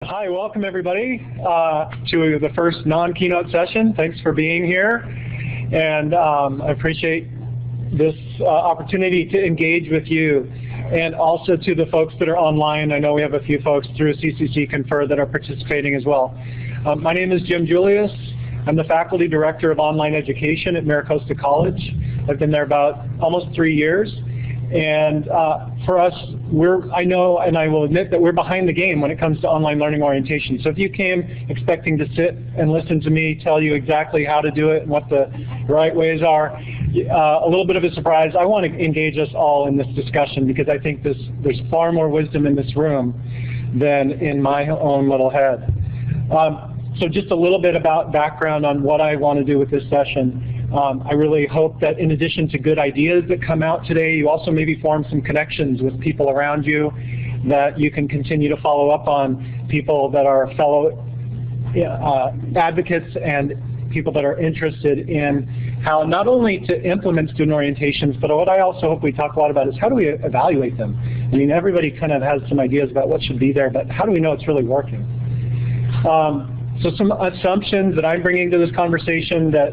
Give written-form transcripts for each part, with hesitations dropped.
Hi, welcome everybody to the first non-keynote session. Thanks for being here, and I appreciate this opportunity to engage with you, and also to the folks that are online. I know we have a few folks through CCC Confer that are participating as well. My name is Julius. I'm the Faculty Director of Online Education at MiraCosta College. I've been there about almost 3 years. And for us, I know and I will admit that we're behind the game when it comes to online learning orientation. So if you came expecting to sit and listen to me tell you exactly how to do it and what the right ways are, a little bit of a surprise. I want to engage us all in this discussion because I think there's far more wisdom in this room than in my own little head. So just a little bit about background on what I want to do with this session. I really hope that in addition to good ideas that come out today, you also maybe form some connections with people around you that you can continue to follow up on, people that are fellow advocates and people that are interested in how not only to implement student orientations, but what I also hope we talk a lot about is how do we evaluate them? I mean, everybody kind of has some ideas about what should be there, but how do we know it's really working? So some assumptions that I'm bringing to this conversation that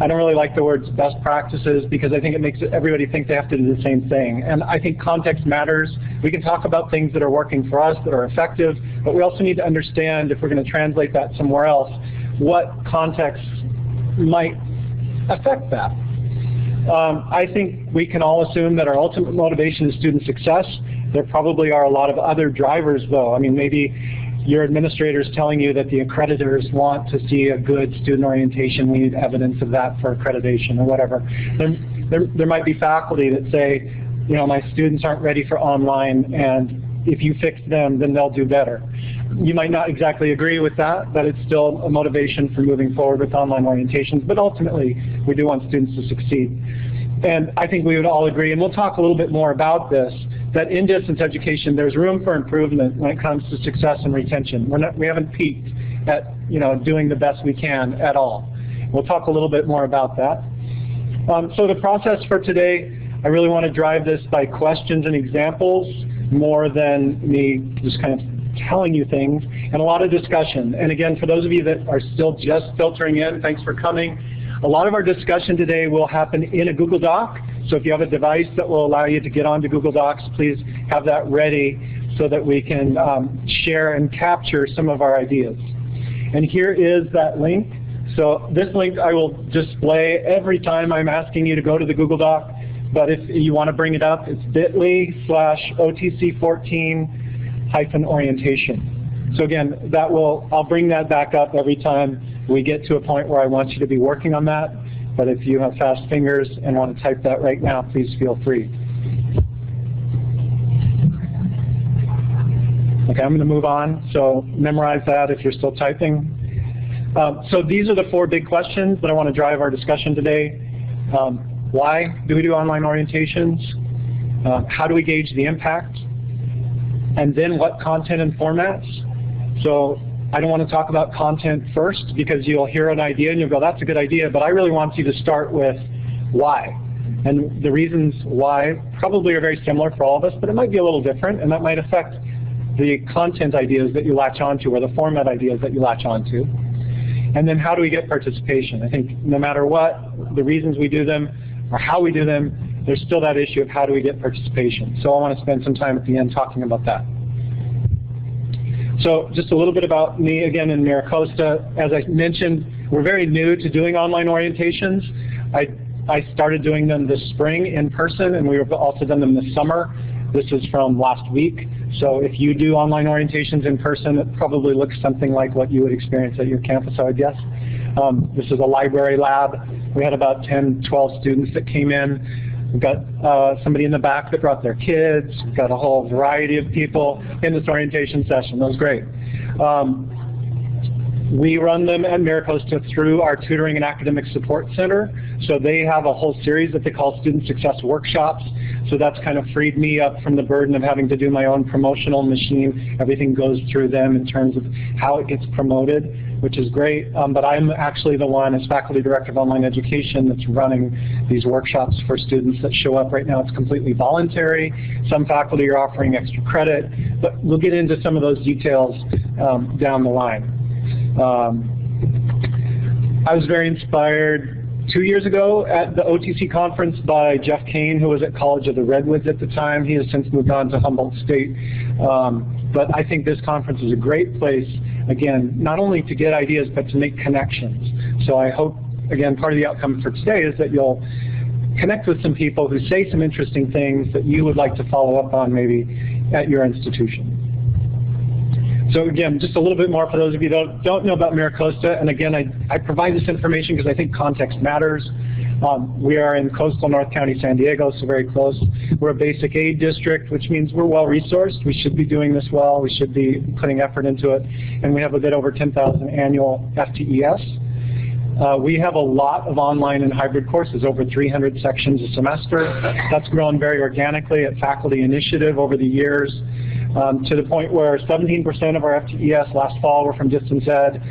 I don't really like the words best practices because I think it makes everybody think they have to do the same thing. And I think context matters. We can talk about things that are working for us, that are effective, but we also need to understand, if we're going to translate that somewhere else, what context might affect that. I think we can all assume that our ultimate motivation is student success. There probably are a lot of other drivers, though. I mean, maybe your administrator is telling you that the accreditors want to see a good student orientation. We need evidence of that for accreditation or whatever. There might be faculty that say, you know, my students aren't ready for online, and if you fix them, then they'll do better. You might not exactly agree with that, but it's still a motivation for moving forward with online orientations. But ultimately, we do want students to succeed. And I think we would all agree, and we'll talk a little bit more about this, that in distance education there's room for improvement when it comes to success and retention. We haven't peaked at doing the best we can at all. We'll talk a little bit more about that. So the process for today, I really want to drive this by questions and examples more than me just kind of telling you things, and a lot of discussion. And again, for those of you that are still just filtering in, thanks for coming. A lot of our discussion today will happen in a Google Doc. So if you have a device that will allow you to get onto Google Docs, please have that ready so that we can share and capture some of our ideas. And here is that link. So this link I will display every time I'm asking you to go to the Google Doc. But if you want to bring it up, it's bit.ly/OTC14-orientation. So again, I'll bring that back up every time we get to a point where I want you to be working on that. But if you have fast fingers and want to type that right now, please feel free. Okay, I'm going to move on, so memorize that if you're still typing. So these are the 4 big questions that I want to drive our discussion today. Why do we do online orientations? How do we gauge the impact? And then what content and formats? So I don't want to talk about content first because you'll hear an idea and you'll go, that's a good idea, but I really want you to start with why. And the reasons why probably are very similar for all of us, but it might be a little different, and that might affect the content ideas that you latch onto or the format ideas that you latch onto. And then how do we get participation? I think no matter what, the reasons we do them or how we do them, there's still that issue of how do we get participation. So I want to spend some time at the end talking about that. So just a little bit about me again in MiraCosta. As I mentioned, we're very new to doing online orientations. I started doing them this spring in person, and we've also done them this summer. This is from last week. So if you do online orientations in person, it probably looks something like what you would experience at your campus, I would guess. This is a library lab. We had about 10, 12 students that came in. We've got somebody in the back that brought their kids. We've got a whole variety of people in this orientation session. That was great. We run them at MiraCosta through our Tutoring and Academic Support Center. So they have a whole series that they call Student Success Workshops. So that's kind of freed me up from the burden of having to do my own promotional machine. Everything goes through them in terms of how it gets promoted, which is great. But I'm actually the one, as Faculty Director of Online Education, that's running these workshops for students that show up. Right now it's completely voluntary. Some faculty are offering extra credit, but we'll get into some of those details down the line. I was very inspired 2 years ago at the OTC conference by Jeff Kane, who was at College of the Redwoods at the time. He has since moved on to Humboldt State. But I think this conference is a great place, again, not only to get ideas, but to make connections. So I hope, again, part of the outcome for today is that you'll connect with some people who say some interesting things that you would like to follow up on maybe at your institution. So again, just a little bit more for those of you that don't know about MiraCosta, and again, I provide this information because I think context matters. We are in coastal North County, San Diego, so very close. We're a basic aid district, which means we're well-resourced. We should be doing this well. We should be putting effort into it. And we have a bit over 10,000 annual FTEs. We have a lot of online and hybrid courses, over 300 sections a semester. That's grown very organically at faculty initiative over the years, to the point where 17% of our FTEs last fall were from distance ed.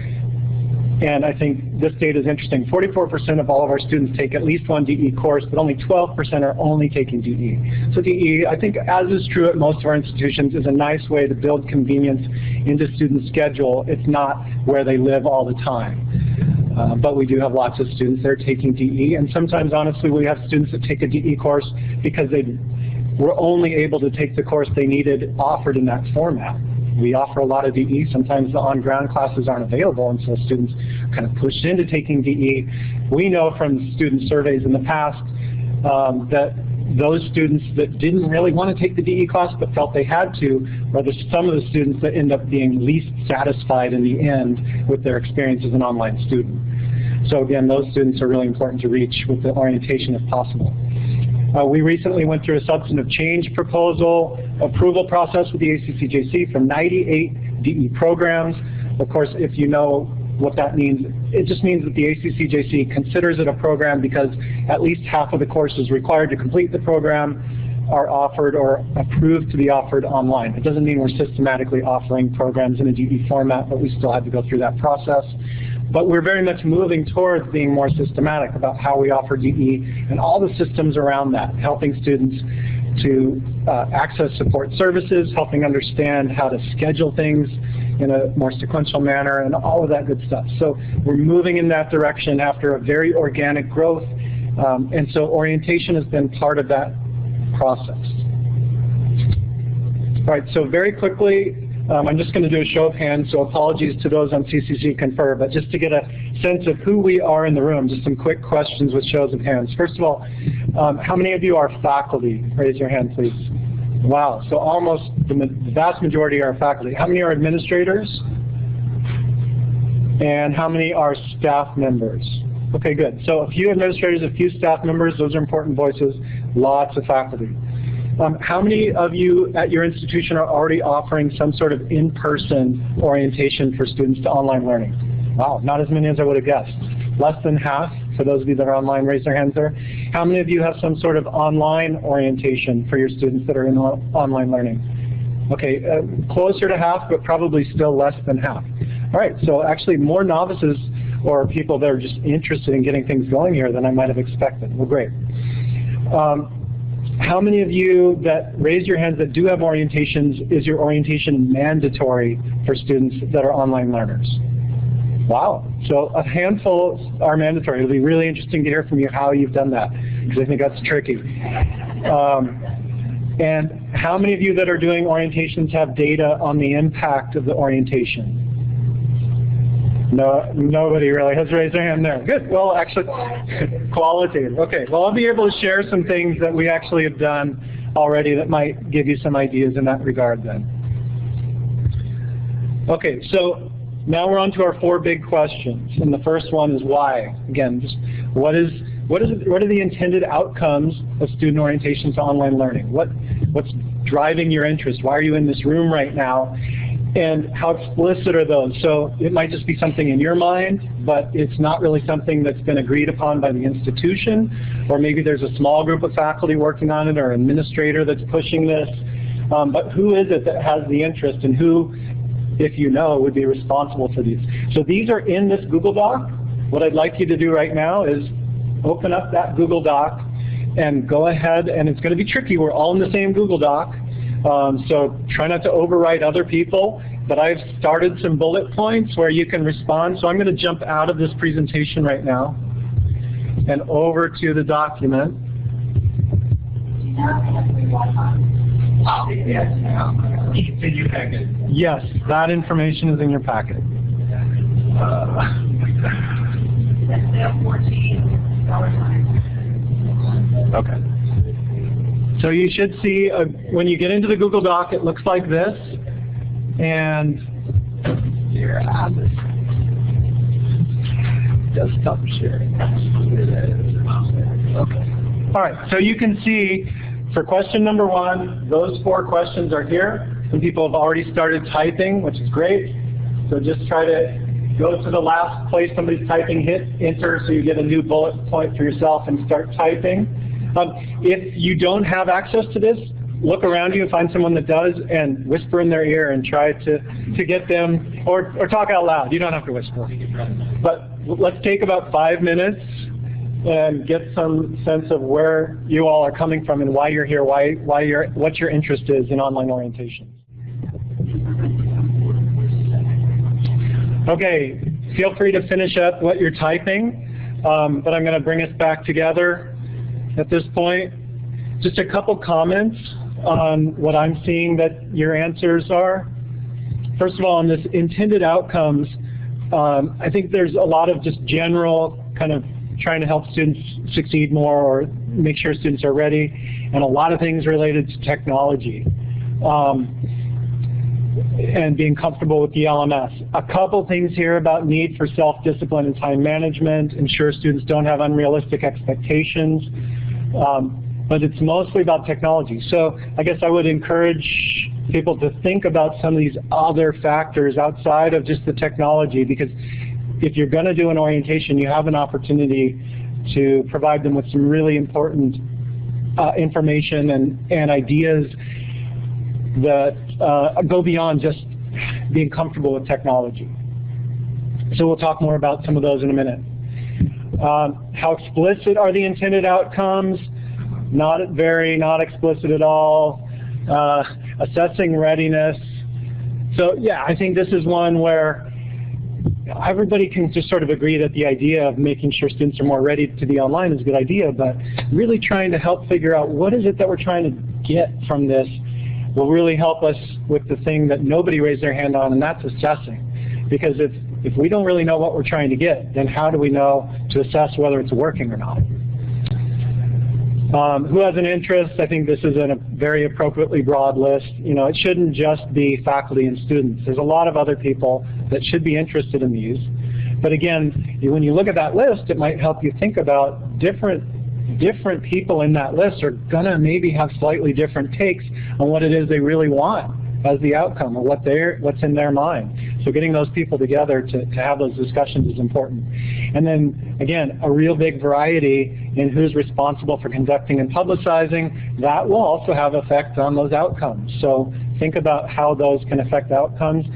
And I think this data is interesting. 44% of all of our students take at least one DE course, but only 12% are only taking DE. So DE, I think, as is true at most of our institutions, is a nice way to build convenience into students' schedule. It's not where they live all the time. But we do have lots of students that are taking DE, and sometimes, honestly, we have students that take a DE course because they were only able to take the course they needed offered in that format. We offer a lot of DE. Sometimes the on-ground classes aren't available, and so students are kind of pushed into taking DE. We know from student surveys in the past that those students that didn't really want to take the DE class but felt they had to are some of the students that end up being least satisfied in the end with their experience as an online student. So again, those students are really important to reach with the orientation if possible. We recently went through a substantive change proposal approval process with the ACCJC for 98 DE programs. Of course, if you know what that means, it just means that the ACCJC considers it a program because at least half of the courses required to complete the program are offered or approved to be offered online. It doesn't mean we're systematically offering programs in a DE format, but we still have to go through that process. But we're very much moving towards being more systematic about how we offer DE and all the systems around that, helping students to access support services, helping understand how to schedule things in a more sequential manner, and all of that good stuff. So we're moving in that direction after a very organic growth, and so orientation has been part of that process. All right, so very quickly, I'm just going to do a show of hands, so apologies to those on CCC Confer, but just to get a sense of who we are in the room, just some quick questions with shows of hands. First of all, how many of you are faculty? Raise your hand, please. Wow, so almost the vast majority are faculty. How many are administrators? And how many are staff members? Okay, good. So a few administrators, a few staff members, those are important voices, lots of faculty. How many of you at your institution are already offering some sort of in-person orientation for students to online learning? Wow, not as many as I would have guessed. Less than half, for those of you that are online, raise their hands there. How many of you have some sort of online orientation for your students that are in online learning? Okay, closer to half, but probably still less than half. All right, so actually more novices or people that are just interested in getting things going here than I might have expected. Well, great. How many of you that raise your hands that do have orientations, is your orientation mandatory for students that are online learners? Wow, so a handful are mandatory. It'll be really interesting to hear from you how you've done that, because I think that's tricky. And how many of you that are doing orientations have data on the impact of the orientation? No, nobody really has raised their hand there. Good. Well, actually, qualitative. Okay. Well, I'll be able to share some things that we actually have done already that might give you some ideas in that regard then. Okay. So now we're on to our 4 big questions. And the first one is why. Again, just what are the intended outcomes of student orientation to online learning? What's driving your interest? Why are you in this room right now? And how explicit are those? So it might just be something in your mind, but it's not really something that's been agreed upon by the institution, or maybe there's a small group of faculty working on it or an administrator that's pushing this. But who is it that has the interest, and who, if you know, would be responsible for these? So these are in this Google Doc. What I'd like you to do right now is open up that Google Doc and go ahead, and it's going to be tricky. We're all in the same Google Doc. So try not to overwrite other people, but I've started some bullet points where you can respond. So I'm going to jump out of this presentation right now and over to the document. It's in your packet. Yes, that information is in your packet. Okay. So you should see, when you get into the Google Doc, it looks like this. And here, desktop sharing. Okay. All right, so you can see for question number 1, those 4 questions are here. Some people have already started typing, which is great. So just try to go to the last place somebody's typing, hit enter so you get a new bullet point for yourself and start typing. If you don't have access to this, look around you and find someone that does and whisper in their ear and try to get them, or talk out loud. You don't have to whisper. But let's take about 5 minutes and get some sense of where you all are coming from and why you're here, what your interest is in online orientation. Okay, feel free to finish up what you're typing, but I'm going to bring us back together at this point. Just a couple comments on what I'm seeing that your answers are. First of all, on this intended outcomes, I think there's a lot of just general kind of trying to help students succeed more or make sure students are ready, and a lot of things related to technology and being comfortable with the LMS. A couple things here about need for self-discipline and time management, ensure students don't have unrealistic expectations, but it's mostly about technology. So I guess I would encourage people to think about some of these other factors outside of just the technology, because if you're going to do an orientation, you have an opportunity to provide them with some really important information and ideas that go beyond just being comfortable with technology. So we'll talk more about some of those in a minute. How explicit are the intended outcomes? Not explicit at all. Assessing readiness. So yeah, I think this is one where everybody can just sort of agree that the idea of making sure students are more ready to be online is a good idea, but really trying to help figure out what is it that we're trying to get from this will really help us with the thing that nobody raised their hand on, and that's assessing. Because if we don't really know what we're trying to get, then how do we know to assess whether it's working or not? Who has an interest? I think this is a very appropriately broad list. You know, it shouldn't just be faculty and students. There's a lot of other people that should be interested in these. But again, when you look at that list, it might help you think about different people in that list are going to maybe have slightly different takes on what it is they really want as the outcome, or what's in their mind. So getting those people together to have those discussions is important. And then, again, a real big variety in who's responsible for conducting and publicizing. That will also have effect on those outcomes. So think about how those can affect outcomes.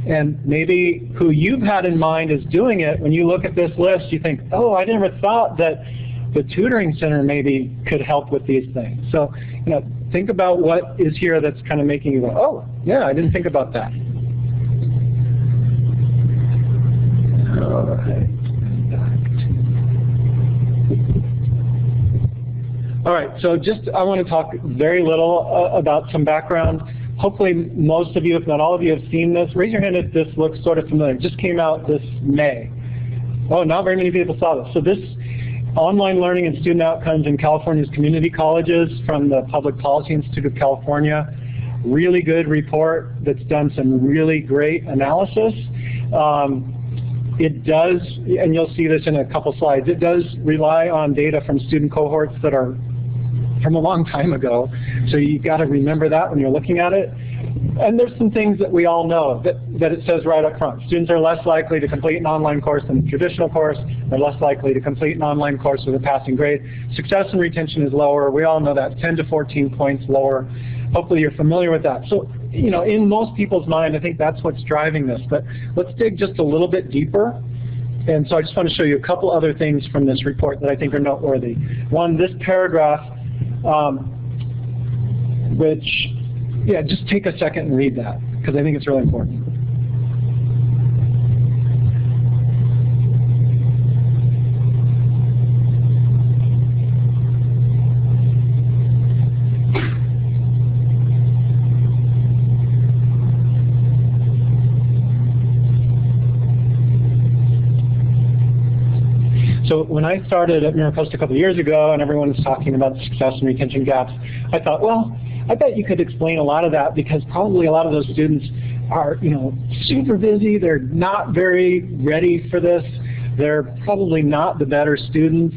And maybe who you've had in mind is doing it. When you look at this list, you think, oh, I never thought that the tutoring center maybe could help with these things. So, you know, think about what is here that's kind of making you go, oh, yeah, I didn't think about that. All right, so just I want to talk very little about some background. Hopefully most of you, if not all of you, have seen this. Raise your hand if this looks sort of familiar. It just came out this May. Oh, not very many people saw this. So this Online Learning and Student Outcomes in California's Community Colleges from the Public Policy Institute of California. Really good report that's done some really great analysis. It does, and you'll see this in a couple slides, it does rely on data from student cohorts that are from a long time ago. So you've got to remember that when you're looking at it. And there's some things that we all know that it says right up front. Students are less likely to complete an online course than a traditional course. They're less likely to complete an online course with a passing grade. Success and retention is lower. We all know that, 10 to 14 points lower. Hopefully you're familiar with that. So, you know, in most people's mind, I think that's what's driving this. But let's dig just a little bit deeper. And so I just want to show you a couple other things from this report that I think are noteworthy. One, this paragraph, which, yeah, just take a second and read that. because I think it's really important. So when I started at MiraCosta a couple of years ago and everyone was talking about success and retention gaps, I thought, well, I bet you could explain a lot of that because probably a lot of those students are, super busy. They're not very ready for this. They're probably not the better students.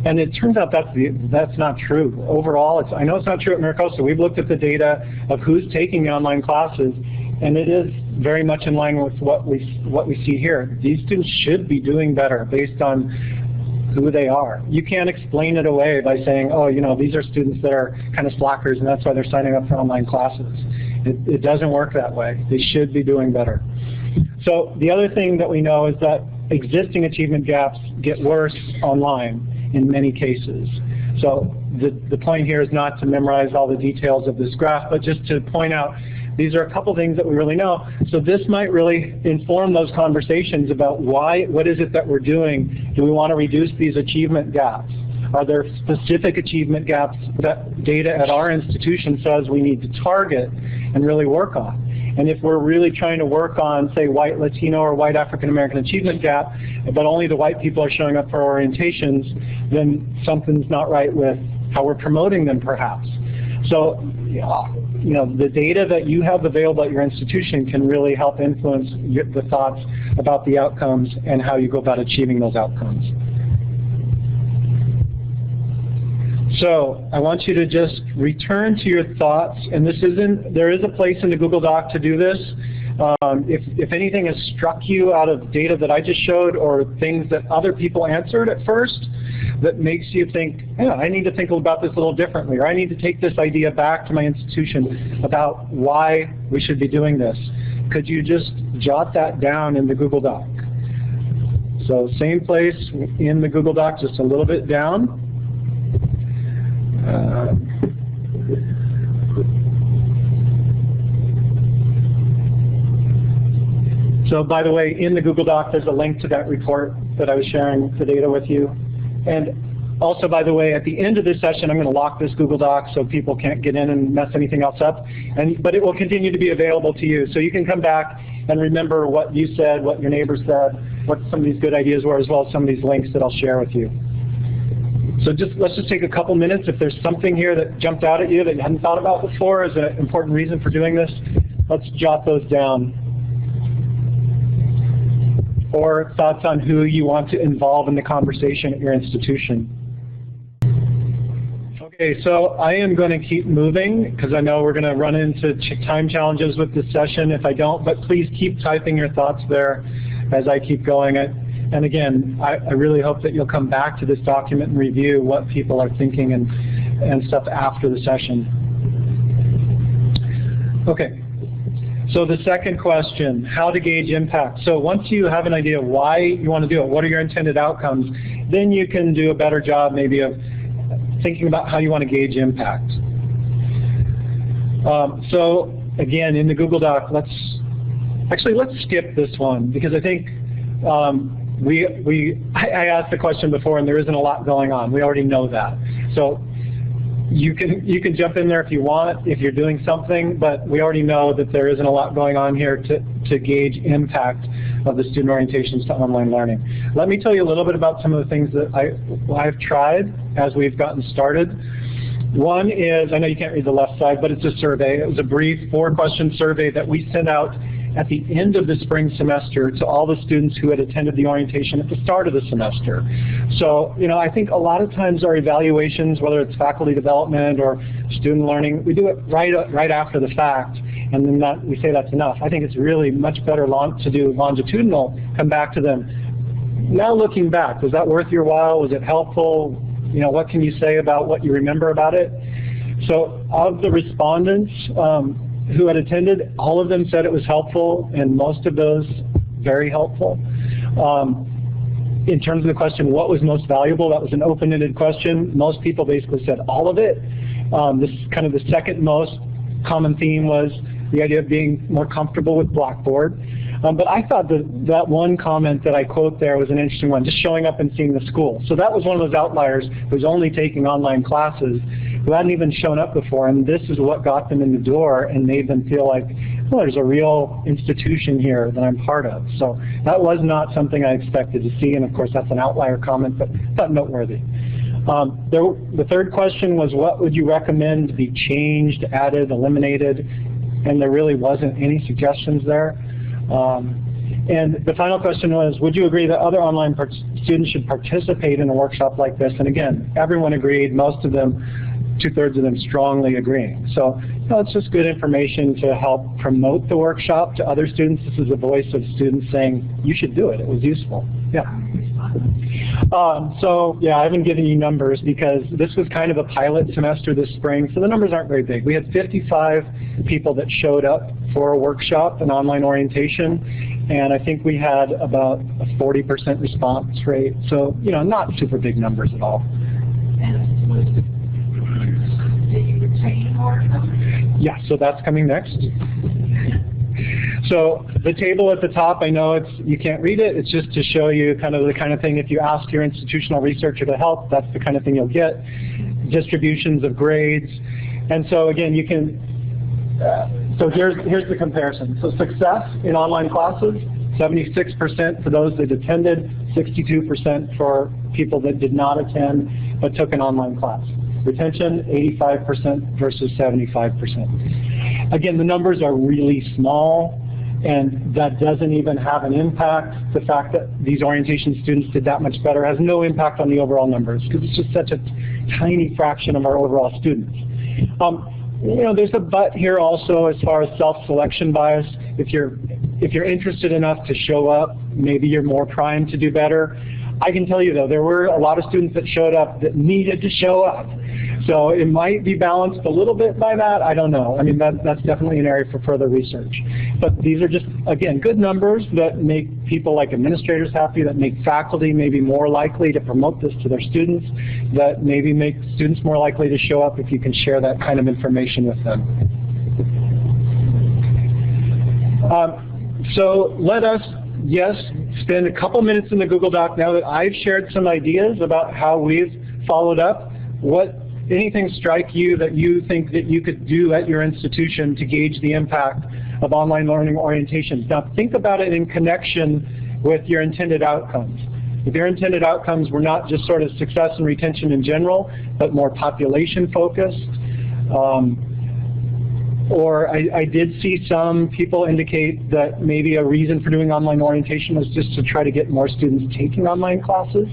And it turns out that's not true. Overall, I know it's not true at MiraCosta. We've looked at the data of who's taking the online classes, and it is very much in line with what we see here. These students should be doing better based on who they are. You can't explain it away by saying, oh, these are students that are kind of slackers and that's why they're signing up for online classes. It doesn't work that way. They should be doing better. So the other thing that we know is that existing achievement gaps get worse online in many cases. So the point here is not to memorize all the details of this graph, but just to point out these are a couple things that we really know. So this might really inform those conversations about what is it that we're doing? Do we want to reduce these achievement gaps? Are there specific achievement gaps that data at our institution says we need to target and really work on? And if we're really trying to work on, say, white Latino or white African American achievement gap, but only the white people are showing up for orientations, then something's not right with how we're promoting them, perhaps. So, the data that you have available at your institution can really help influence the thoughts about the outcomes and how you go about achieving those outcomes. So I want you to just return to your thoughts, and there is a place in the Google Doc to do this. If anything has struck you out of data that I just showed or things that other people answered at first that makes you think, yeah, I need to think about this a little differently, or I need to take this idea back to my institution about why we should be doing this, could you just jot that down in the Google Doc? So same place in the Google Doc, just a little bit down. So by the way, in the Google Doc, there's a link to that report that I was sharing the data with you. And also, by the way, at the end of this session, I'm going to lock this Google Doc so people can't get in and mess anything else up. But it will continue to be available to you. So you can come back and remember what you said, what your neighbors said, what some of these good ideas were, as well as some of these links that I'll share with you. So let's just take a couple minutes. If there's something here that jumped out at you that you hadn't thought about before as an important reason for doing this, let's jot those down. Or thoughts on who you want to involve in the conversation at your institution. Okay, so I am going to keep moving because I know we're going to run into time challenges with this session if I don't, but please keep typing your thoughts there as I keep going. And again, I really hope that you'll come back to this document and review what people are thinking and stuff after the session. Okay. So the second question, how to gauge impact. So once you have an idea why you want to do it, what are your intended outcomes, then you can do a better job maybe of thinking about how you want to gauge impact. So again, in the Google Doc, let's skip this one because I think I asked the question before and there isn't a lot going on. We already know that. So you can jump in there if you want, if you're doing something, but we already know that there isn't a lot going on here to gauge impact of the student orientations to online learning. Let me tell you a little bit about some of the things that I've tried as we've gotten started. One is, I know you can't read the left side, but it's a survey. It was a brief 4-question survey that we sent out at the end of the spring semester to all the students who had attended the orientation at the start of the semester. So, I think a lot of times our evaluations, whether it's faculty development or student learning, we do it right after the fact, and then we say that's enough. I think it's really much better to do longitudinal, come back to them. Now looking back, was that worth your while? Was it helpful? What can you say about what you remember about it? So of the respondents, who had attended, all of them said it was helpful, and most of those very helpful. In terms of the question, what was most valuable, that was an open-ended question. Most people basically said all of it. This kind of the second most common theme was the idea of being more comfortable with Blackboard. But I thought that one comment that I quote there was an interesting one, just showing up and seeing the school. So that was one of those outliers who was only taking online classes, who hadn't even shown up before, and this is what got them in the door and made them feel like, oh, there's a real institution here that I'm part of. So that was not something I expected to see, and of course that's an outlier comment, but thought noteworthy. The third question was, what would you recommend to be changed, added, eliminated? And there really wasn't any suggestions there. And the final question was, would you agree that other online students should participate in a workshop like this? And again, everyone agreed, most of them, 2/3 of them strongly agreeing. So it's just good information to help promote the workshop to other students. This is the voice of students saying, you should do it, it was useful. Yeah. So yeah, I haven't given you numbers because this was kind of a pilot semester this spring, so the numbers aren't very big. We had 55 people that showed up for a workshop, an online orientation, and I think we had about a 40% response rate. So, not super big numbers at all. Yeah, so that's coming next. So the table at the top, I know you can't read it, it's just to show you the kind of thing, if you ask your institutional researcher to help, that's the kind of thing you'll get. Distributions of grades. And so again, you can, so here's the comparison. So success in online classes, 76% for those that attended, 62% for people that did not attend but took an online class. Retention, 85% versus 75%. Again, the numbers are really small, and that doesn't even have an impact. The fact that these orientation students did that much better has no impact on the overall numbers, because it's just such a tiny fraction of our overall students. There's a but here also as far as self-selection bias. If you're interested enough to show up, maybe you're more primed to do better. I can tell you though, there were a lot of students that showed up that needed to show up. So it might be balanced a little bit by that, I don't know. I mean, that's definitely an area for further research. But these are just, again, good numbers that make people like administrators happy, that make faculty maybe more likely to promote this to their students, that maybe make students more likely to show up if you can share that kind of information with them. So let us, yes, spend a couple minutes in the Google Doc now that I've shared some ideas about how we've followed up. Anything strike you that you think that you could do at your institution to gauge the impact of online learning orientations? Now think about it in connection with your intended outcomes. If your intended outcomes were not just sort of success and retention in general, but more population focused, or I did see some people indicate that maybe a reason for doing online orientation was just to try to get more students taking online classes.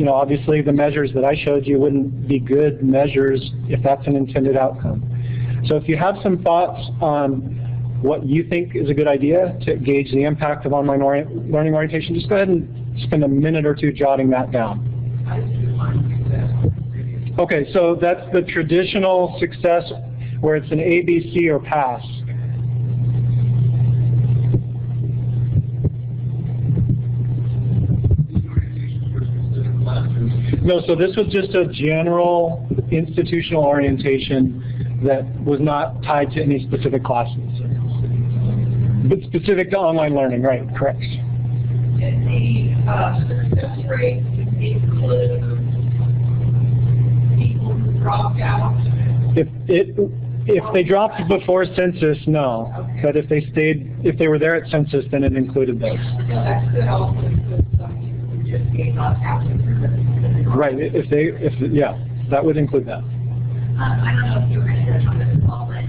Obviously the measures that I showed you wouldn't be good measures if that's an intended outcome. So if you have some thoughts on what you think is a good idea to gauge the impact of online learning orientation, just go ahead and spend a minute or two jotting that down. Okay, so that's the traditional success where it's an A, B, C, or pass. No, so this was just a general institutional orientation that was not tied to any specific classes. But specific to online learning, right, correct. Did the success rate include people who dropped out? If they dropped before census, no. Okay. But if they were there at census, then it included those. So that could also include some who just gave not happening for the right. Yeah, that would include that. I don't know if you were going to touch on this at all, but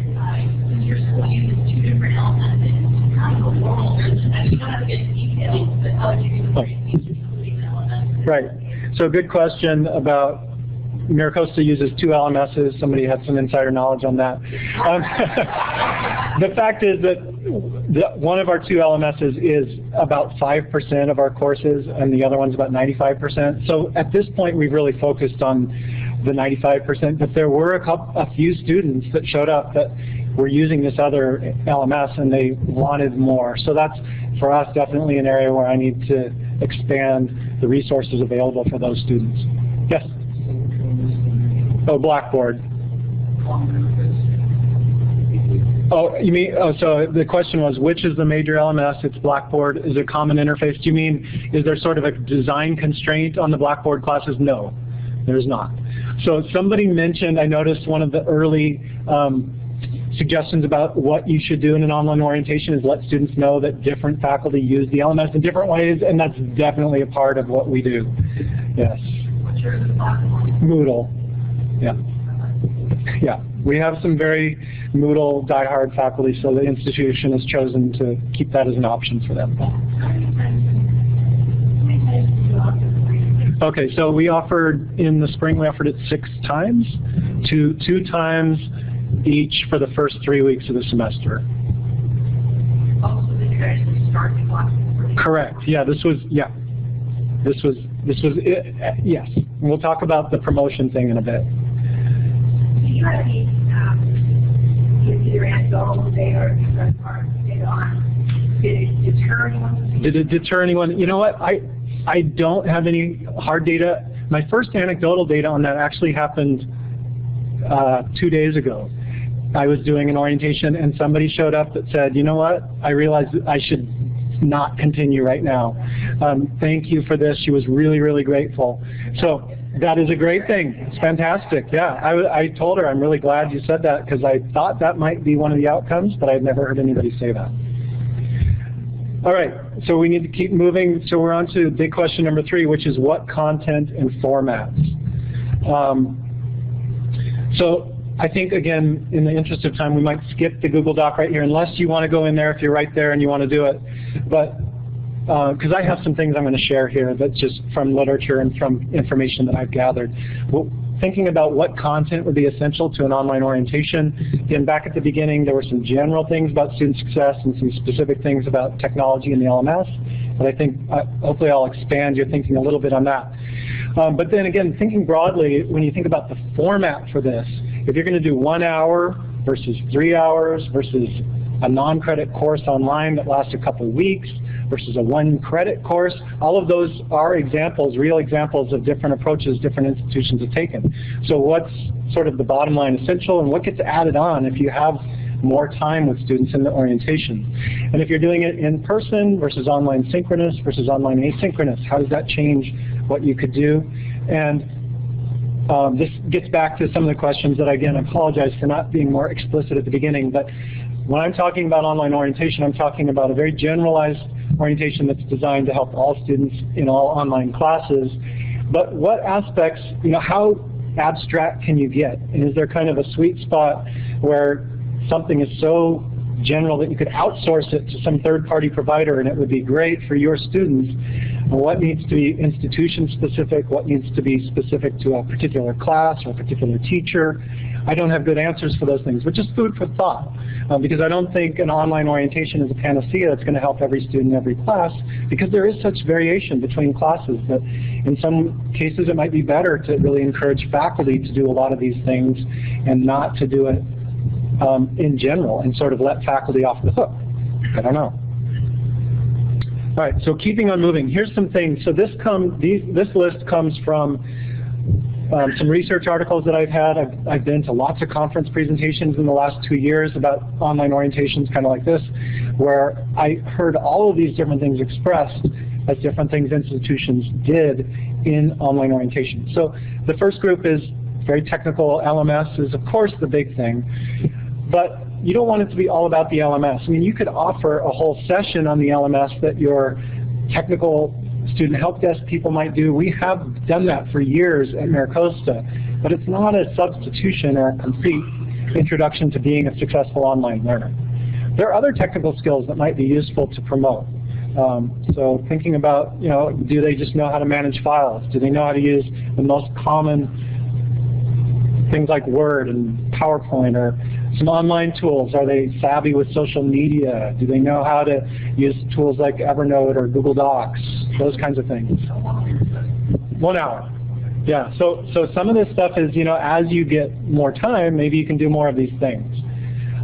since your school uses two different elements, it's kind of a world. I don't have to get into details, but how would you including elements? Right. So good question about MiraCosta uses two LMSs. Somebody had some insider knowledge on that. The fact is that one of our two LMSs is about 5% of our courses, and the other one's about 95%. So at this point, we've really focused on the 95%, but there were a few students that showed up that were using this other LMS, and they wanted more. So that's, for us, definitely an area where I need to expand the resources available for those students. Yes? Oh, Blackboard. Oh, you mean, oh, so the question was, which is the major LMS? It's Blackboard. Is it common interface? Do you mean, is there sort of a design constraint on the Blackboard classes? No, there's not. So somebody mentioned, I noticed one of the early suggestions about what you should do in an online orientation is let students know that different faculty use the LMS in different ways, and that's definitely a part of what we do. Yes. What's your platform? Moodle. Yeah. Yeah. We have some very Moodle diehard faculty, so the institution has chosen to keep that as an option for them. Okay, so we offered, in the spring, we offered it 6 times, two times each for the first 3 weeks of the semester. Oh, so then you actually start the class? Correct. Yeah, this was it. Yes. We'll talk about the promotion thing in a bit. Do you have any either anecdotal data or data on, did it deter anyone? Did it deter anyone? You know what? I don't have any hard data. My first anecdotal data on that actually happened 2 days ago. I was doing an orientation and somebody showed up that said, you know what, I realized that I should not continue right now. Thank you for this. She was really, really grateful. So that is a great thing. It's fantastic. Yeah, I told her I'm really glad you said that because I thought that might be one of the outcomes, but I've never heard anybody say that. All right, so we need to keep moving. So we're on to big question number 3, which is what content and formats. So I think, again, in the interest of time, we might skip the Google Doc right here, unless you want to go in there if you're right there and you want to do it. But because I have some things I'm going to share here that's just from literature and from information that I've gathered. Well, thinking about what content would be essential to an online orientation. Again, back at the beginning, there were some general things about student success and some specific things about technology in the LMS. But I think hopefully I'll expand your thinking a little bit on that. But then again, thinking broadly, when you think about the format for this, if you're going to do 1 hour versus 3 hours versus a non-credit course online that lasts a couple of weeks versus a 1-credit course, all of those are examples, real examples of different approaches different institutions have taken. So what's sort of the bottom line essential and what gets added on if you have more time with students in the orientation? And if you're doing it in person versus online synchronous versus online asynchronous, how does that change what you could do? And this gets back to some of the questions that, again, I apologize for not being more explicit at the beginning, but when I'm talking about online orientation, I'm talking about a very generalized orientation that's designed to help all students in all online classes. But what aspects, how abstract can you get? And is there kind of a sweet spot where something is so general that you could outsource it to some third-party provider and it would be great for your students? What needs to be institution-specific? What needs to be specific to a particular class or a particular teacher? I don't have good answers for those things, but just food for thought. Because I don't think an online orientation is a panacea that's going to help every student in every class, because there is such variation between classes that in some cases it might be better to really encourage faculty to do a lot of these things and not to do it in general and sort of let faculty off the hook. I don't know. All right, so keeping on moving, here's some things. So this list comes from some research articles that I've had. I've been to lots of conference presentations in the last 2 years about online orientations, kind of like this, where I heard all of these different things expressed as different things institutions did in online orientation. So the first group is very technical. LMS is, of course, the big thing. But you don't want it to be all about the LMS. I mean, you could offer a whole session on the LMS that your technical student help desk people might do. We have done that for years at MiraCosta, but it's not a substitution or a complete introduction to being a successful online learner. There are other technical skills that might be useful to promote. So thinking about, do they just know how to manage files? Do they know how to use the most common things like Word and PowerPoint or some online tools? Are they savvy with social media? Do they know how to use tools like Evernote or Google Docs? Those kinds of things. 1 hour. Yeah, so some of this stuff is, as you get more time, maybe you can do more of these things.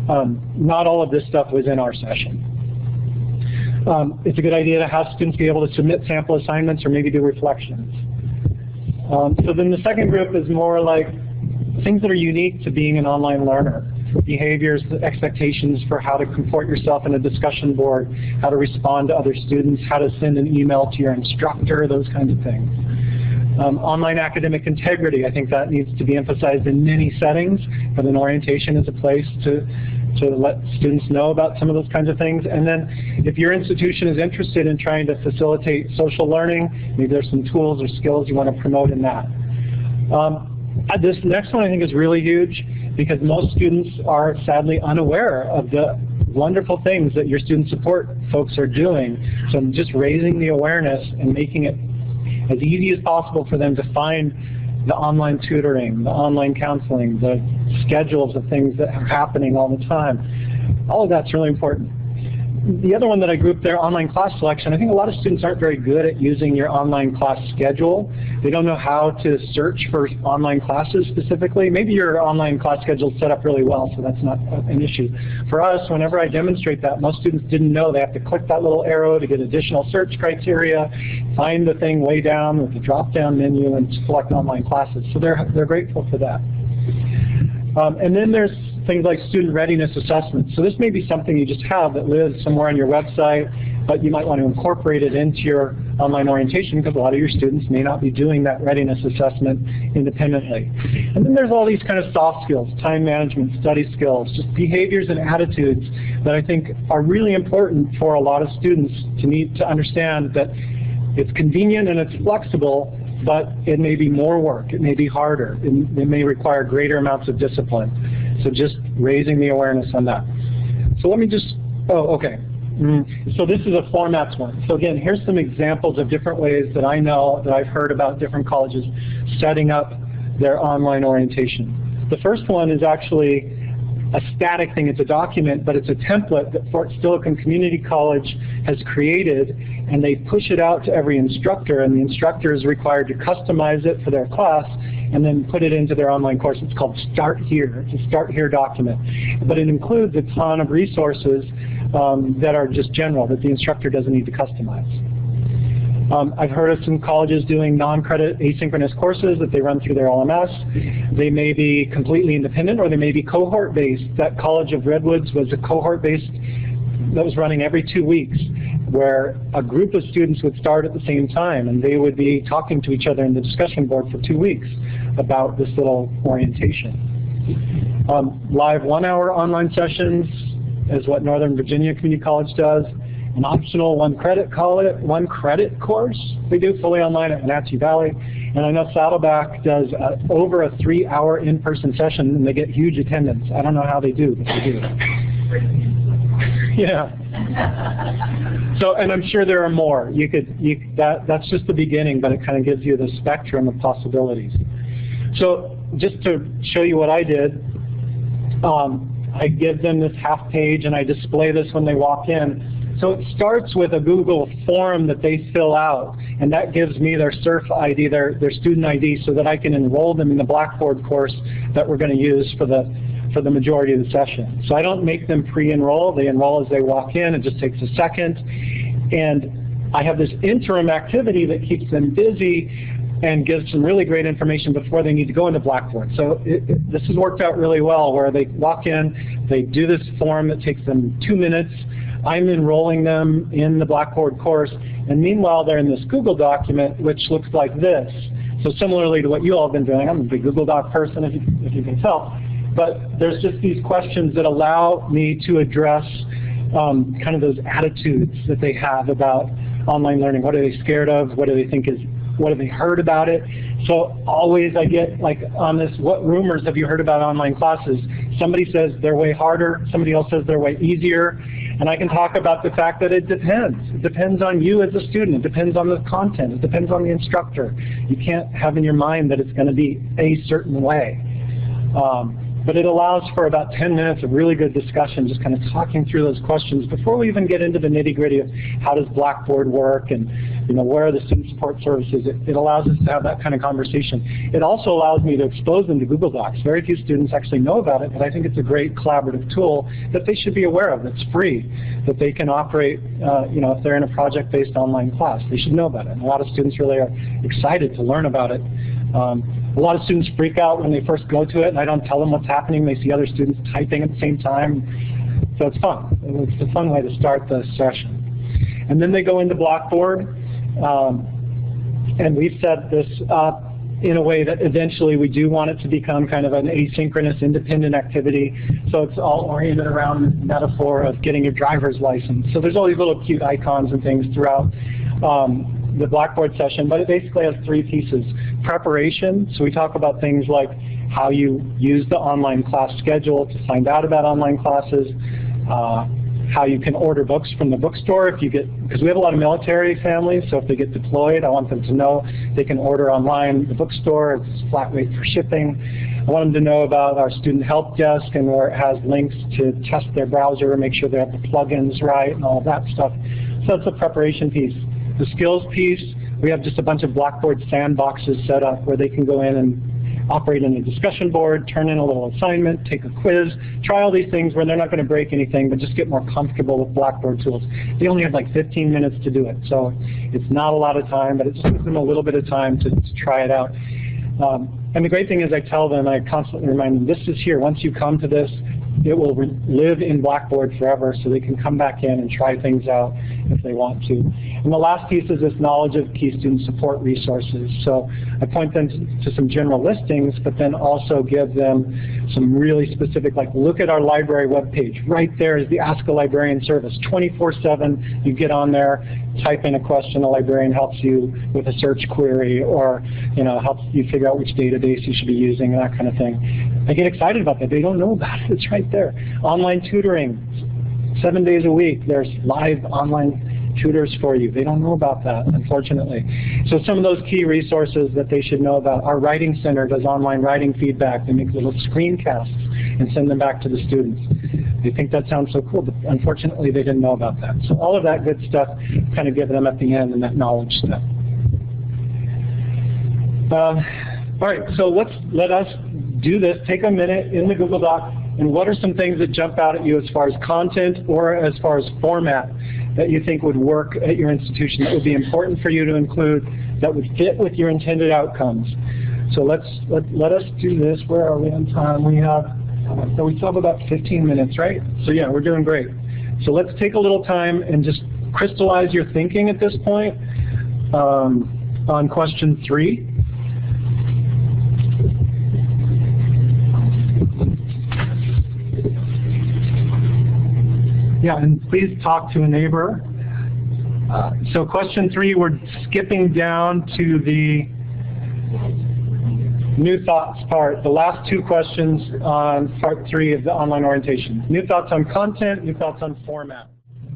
Not all of this stuff was in our session. It's a good idea to have students be able to submit sample assignments or maybe do reflections. So then the second group is more like things that are unique to being an online learner. behaviors, expectations for how to comport yourself in a discussion board, how to respond to other students, how to send an email to your instructor, those kinds of things. Online academic integrity, I think that needs to be emphasized in many settings, but an orientation is a place to let students know about some of those kinds of things. And then if your institution is interested in trying to facilitate social learning, maybe there's some tools or skills you want to promote in that. This next one I think is really huge because most students are sadly unaware of the wonderful things that your student support folks are doing. So just raising the awareness and making it as easy as possible for them to find the online tutoring, the online counseling, the schedules of things that are happening all the time. All of that's really important. The other one that I grouped there, online class selection, I think a lot of students aren't very good at using your online class schedule. They don't know how to search for online classes specifically. Maybe your online class schedule is set up really well, so that's not an issue. For us, whenever I demonstrate that, most students didn't know they have to click that little arrow to get additional search criteria, find the thing way down with the drop-down menu, and select online classes. So they're grateful for that. And then there's things like student readiness assessments. So this may be something you just have that lives somewhere on your website, but you might want to incorporate it into your online orientation because a lot of your students may not be doing that readiness assessment independently. And then there's all these kind of soft skills, time management, study skills, just behaviors and attitudes that I think are really important for a lot of students to need to understand that it's convenient and it's flexible, but it may be more work, it may be harder, it may require greater amounts of discipline. So just raising the awareness on that. So let me just, So this is a formats one. So again, here's some examples of different ways that I know, that I've heard about different colleges setting up their online orientation. The first one is actually a static thing. It's a document, but it's a template that Fort Steilacoom Community College has created, and they push it out to every instructor, and the instructor is required to customize it for their class and then put it into their online course. It's called Start Here. It's a Start Here document. But it includes a ton of resources that are just general, that the instructor doesn't need to customize. I've heard of some colleges doing non-credit asynchronous courses that they run through their LMS. They may be completely independent, or they may be cohort-based. That College of Redwoods was a cohort-based that was running every 2 weeks, where a group of students would start at the same time, and they would be talking to each other in the discussion board for 2 weeks about this little orientation. Live 1-hour online sessions is what Northern Virginia Community College does. An optional one credit course they do fully online at Wenatchee Valley. And I know Saddleback does over a 3-hour in-person session, and they get huge attendance. I don't know how they do, but they do. Yeah. So, and I'm sure there are more. That's just the beginning, but it kind of gives you the spectrum of possibilities. So just to show you what I did, I give them this half page and I display this when they walk in. So it starts with a Google form that they fill out, and that gives me their SURF ID, their student ID, so that I can enroll them in the Blackboard course that we're going to use for the majority of the session. So I don't make them pre-enroll. They enroll as they walk in. It just takes a second. And I have this interim activity that keeps them busy and gives some really great information before they need to go into Blackboard. So this has worked out really well, where they walk in, they do this form that takes them 2 minutes. I'm enrolling them in the Blackboard course, and meanwhile they're in this Google document which looks like this. So similarly to what you all have been doing, I'm a big Google Doc person if you can tell, but there's just these questions that allow me to address kind of those attitudes that they have about online learning. What are they scared of? What do they think is, what have they heard about it? So always I get like on this, what rumors have you heard about online classes? Somebody says they're way harder, somebody else says they're way easier, and I can talk about the fact that it depends. It depends on you as a student, it depends on the content, it depends on the instructor. You can't have in your mind that it's going to be a certain way. But it allows for about 10 minutes of really good discussion, just kind of talking through those questions before we even get into the nitty-gritty of how does Blackboard work and where are the student support services. It allows us to have that kind of conversation. It also allows me to expose them to Google Docs. Very few students actually know about it, but I think it's a great collaborative tool that they should be aware of. It's free, that they can operate, if they're in a project-based online class. They should know about it. And a lot of students really are excited to learn about it. A lot of students freak out when they first go to it, and I don't tell them what's happening. They see other students typing at the same time. So it's fun. It's a fun way to start the session. And then they go into Blackboard, and we've set this up in a way that eventually we do want it to become kind of an asynchronous, independent activity. So it's all oriented around this metaphor of getting your driver's license. So there's all these little cute icons and things throughout the Blackboard session, but it basically has three pieces. Preparation, so we talk about things like how you use the online class schedule to find out about online classes, how you can order books from the bookstore if you get, because we have a lot of military families, so if they get deployed, I want them to know they can order online at the bookstore. It's flat rate for shipping. I want them to know about our student help desk and where it has links to test their browser, make sure they have the plugins right and all that stuff. So that's the preparation piece. The skills piece, we have just a bunch of Blackboard sandboxes set up where they can go in and operate in a discussion board, turn in a little assignment, take a quiz, try all these things where they're not going to break anything, but just get more comfortable with Blackboard tools. They only have like 15 minutes to do it, so it's not a lot of time, but it just gives them a little bit of time to try it out. And the great thing is I tell them, I constantly remind them, this is here. Once you come to this, it will live in Blackboard forever, so they can come back in and try things out if they want to. And the last piece is this knowledge of key student support resources. So I point them to some general listings, but then also give them some really specific, like look at our library webpage. Right there is the Ask a Librarian service. 24/7, you get on there, type in a question, a librarian helps you with a search query, or helps you figure out which database you should be using, and that kind of thing. I get excited about that. They don't know about it. It's right there. Online tutoring, 7 days a week. There's live online tutors for you. They don't know about that, unfortunately. So some of those key resources that they should know about. Our Writing Center does online writing feedback. They make little screencasts and send them back to the students. They think that sounds so cool, but unfortunately they didn't know about that. So all of that good stuff kind of give them at the end and that knowledge stuff. All right, so let us do this. Take a minute in the Google Doc, and what are some things that jump out at you as far as content or as far as format that you think would work at your institution, that would be important for you to include, that would fit with your intended outcomes? So let us do this. Where are we on time? We still have about 15 minutes, right? So yeah, we're doing great. So let's take a little time and just crystallize your thinking at this point on question 3. Yeah, and please talk to a neighbor. So question 3, we're skipping down to the new thoughts part, the last 2 questions on part 3 of the online orientation. New thoughts on content, new thoughts on format.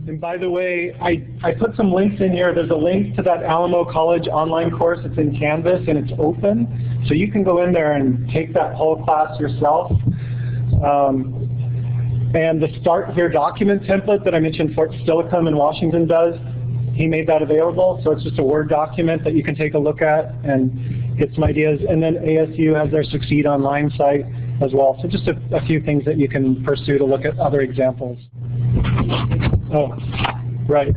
And by the way, I put some links in here. There's a link to that Alamo College online course. It's in Canvas and it's open. So you can go in there and take that whole class yourself. And the Start Here document template that I mentioned Fort Steilacoom in Washington does, he made that available. So it's just a Word document that you can take a look at and get some ideas. And then ASU has their Succeed Online site as well. So just a few things that you can pursue to look at other examples. Oh, right.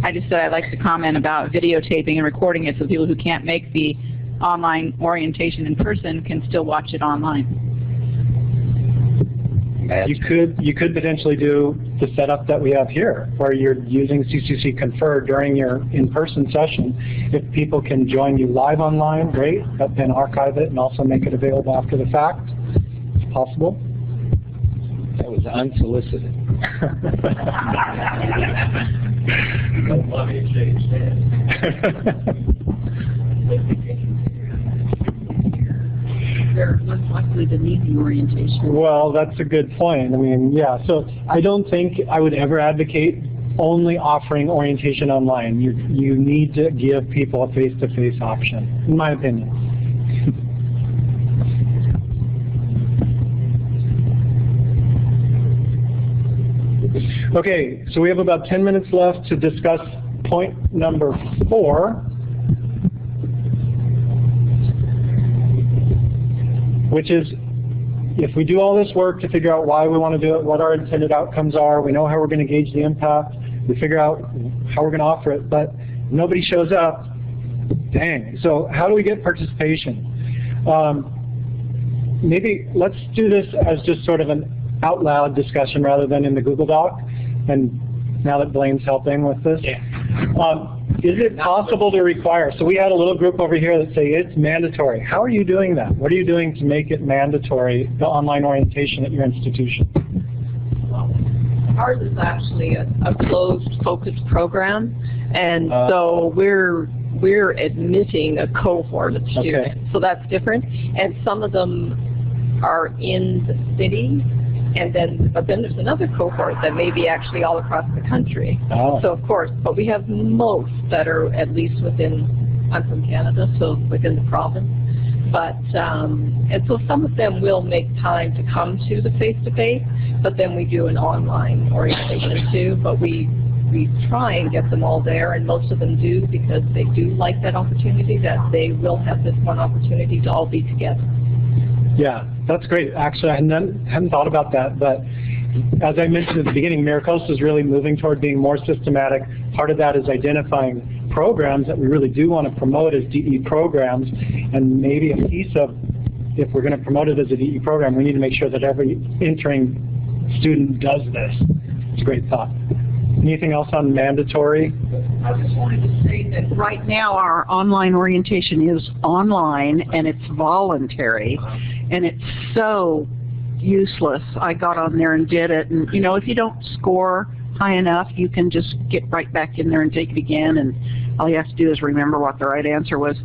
I just said I'd like to comment about videotaping and recording it so people who can't make the online orientation in person can still watch it online. You could potentially do the setup that we have here, where you're using CCC Confer during your in-person session. If people can join you live online, great, but then archive it and also make it available after the fact. It's possible. That was unsolicited. Love you, They're less likely to need the orientation. Well, that's a good point. I mean, yeah, so I don't think I would ever advocate only offering orientation online. You need to give people a face-to-face option, in my opinion. Okay, so we have about 10 minutes left to discuss point number 4. Which is, if we do all this work to figure out why we want to do it, what our intended outcomes are, we know how we're going to gauge the impact, we figure out how we're going to offer it, but nobody shows up, Dang. So how do we get participation? Maybe let's do this as just sort of an out loud discussion rather than in the Google Doc. And now that Blaine's helping with this. Yeah. Is it possible to require? So we had a little group over here that say it's mandatory. How are you doing that? What are you doing to make it mandatory, the online orientation at your institution? Ours is actually a closed, focused program, and so we're admitting a cohort of students. Okay. So that's different, and some of them are in the city, but then there's another cohort that may be actually all across the country. Oh. So of course, but we have most that are at least within, I'm from Canada, so within the province. But, and so some of them will make time to come to the face-to-face, but then we do an online orientation too, but we try and get them all there, and most of them do because they do like that opportunity, that they will have this one opportunity to all be together. Yeah, that's great. Actually, I hadn't thought about that, but as I mentioned at the beginning, MiraCosta is really moving toward being more systematic. Part of that is identifying programs that we really do want to promote as DE programs, and maybe a piece of, if we're going to promote it as a DE program, we need to make sure that every entering student does this. It's a great thought. Anything else on mandatory? I just wanted to say that Right now, our online orientation is online, and it's voluntary, and it's so useless. I got on there and did it, and you know, if you don't score high enough, you can just get right back in there and take it again, and all you have to do is remember what the right answer was.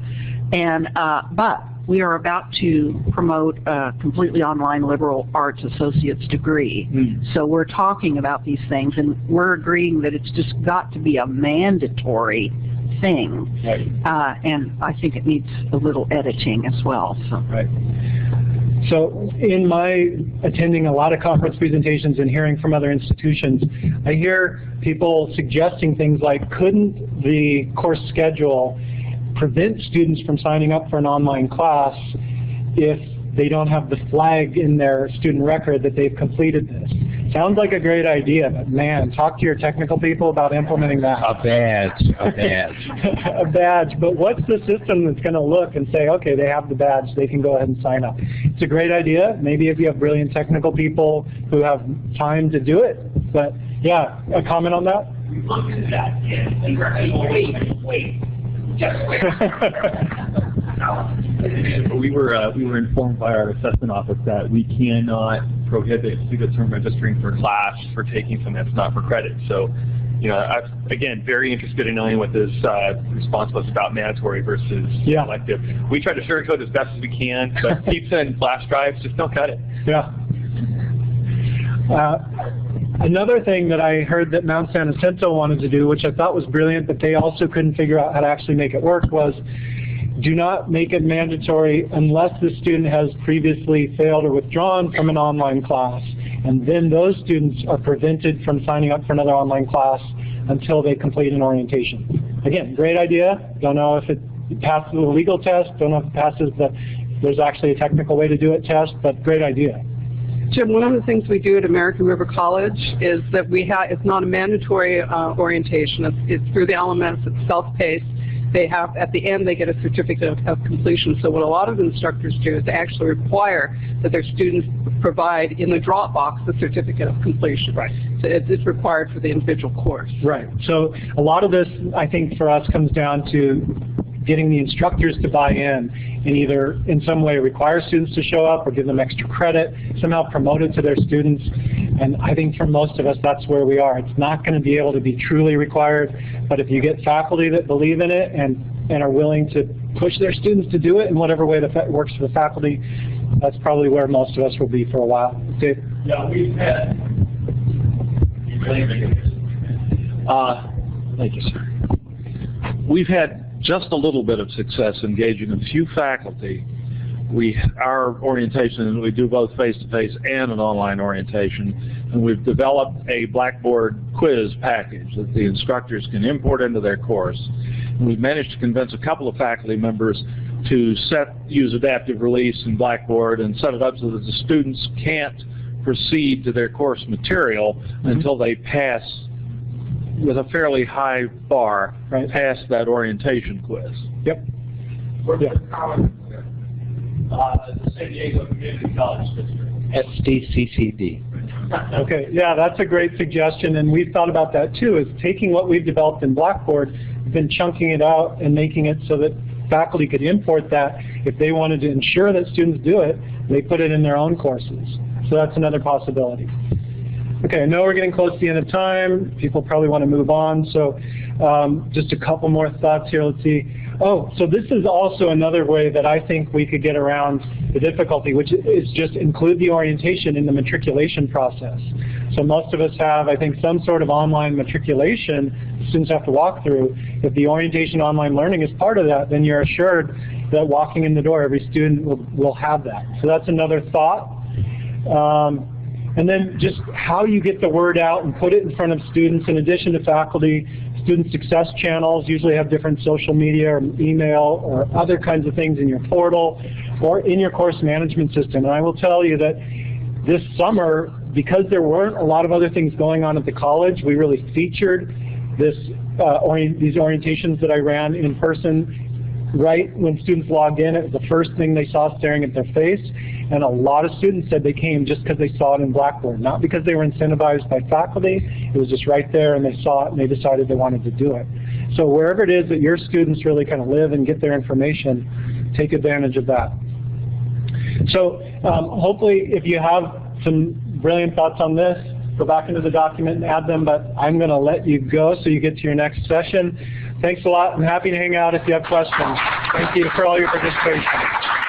And but we are about to promote a completely online liberal arts associate's degree. So we're talking about these things, and we're agreeing that it's just got to be a mandatory thing. Right. And I think it needs a little editing as well. So. Right. So in my attending a lot of conference presentations and hearing from other institutions, I hear people suggesting things like, couldn't the course schedule prevent students from signing up for an online class if they don't have the flag in their student record that they've completed this? Sounds like a great idea, but man, talk to your technical people about implementing that. A badge. A badge, but what's the system that's going to look and say, okay, they have the badge, they can go ahead and sign up? It's a great idea. Maybe if you have brilliant technical people who have time to do it. But yeah, a comment on that? We looked into that, and we were wait. Just wait. We were informed by our assessment office that we cannot prohibit students from registering for class for taking something that's not for credit. So, you know, I'm again very interested in knowing what this response was about mandatory versus elective. We try to sugarcoat as best as we can, but pizza and flash drives just don't cut it. Yeah. Another thing that I heard that Mount San Jacinto wanted to do, which I thought was brilliant, but they also couldn't figure out how to actually make it work, was do not make it mandatory unless the student has previously failed or withdrawn from an online class. And then those students are prevented from signing up for another online class until they complete an orientation. Again, great idea. Don't know if it passes the legal test. Don't know if it passes there's actually a technical way to do it test, but great idea. Jim, one of the things we do at American River College is that it's not a mandatory orientation. It's through the LMS. It's self-paced. They have, at the end, they get a certificate of completion. So what a lot of instructors do is they actually require that their students provide in the Dropbox the certificate of completion. Right. So it's required for the individual course. Right. So a lot of this, I think, for us comes down to getting the instructors to buy in and either in some way require students to show up or give them extra credit, somehow promote it to their students. And I think for most of us, that's where we are. It's not going to be able to be truly required, but if you get faculty that believe in it and are willing to push their students to do it in whatever way that works for the faculty, that's probably where most of us will be for a while. Dave? Yeah, we've had. Thank you, sir. We've had just a little bit of success engaging a few faculty. Our orientation, we do both face-to-face and an online orientation, and we've developed a Blackboard quiz package that the instructors can import into their course. And we've managed to convince a couple of faculty members to use adaptive release in Blackboard and set it up so that the students can't proceed to their course material until they pass with a fairly high bar Right. passed that orientation quiz. Yep. Yeah. The San Diego Community College District. SDCCD. Okay, yeah, that's a great suggestion, and we've thought about that too, is taking what we've developed in Blackboard, then chunking it out and making it so that faculty could import that. If they wanted to ensure that students do it, they put it in their own courses. So that's another possibility. Okay, I know we're getting close to the end of time. People probably want to move on, so just a couple more thoughts here. Let's see. Oh, so this is also another way that I think we could get around the difficulty, which is just include the orientation in the matriculation process. So most of us have, I think, some sort of online matriculation students have to walk through. If the orientation online learning is part of that, then you're assured that walking in the door, every student will have that. So that's another thought. And then just how you get the word out and put it in front of students in addition to faculty. Student success channels usually have different social media or email or other kinds of things in your portal or in your course management system. And I will tell you that this summer, because there weren't a lot of other things going on at the college, we really featured these orientations that I ran in person. Right when students logged in, it was the first thing they saw staring at their face, and a lot of students said they came just because they saw it in Blackboard, not because they were incentivized by faculty. It was just right there, and they saw it, and they decided they wanted to do it. So wherever it is that your students really kind of live and get their information, take advantage of that. So hopefully, if you have some brilliant thoughts on this, go back into the document and add them, but I'm going to let you go so you get to your next session. Thanks a lot. I'm happy to hang out if you have questions. Thank you for all your participation.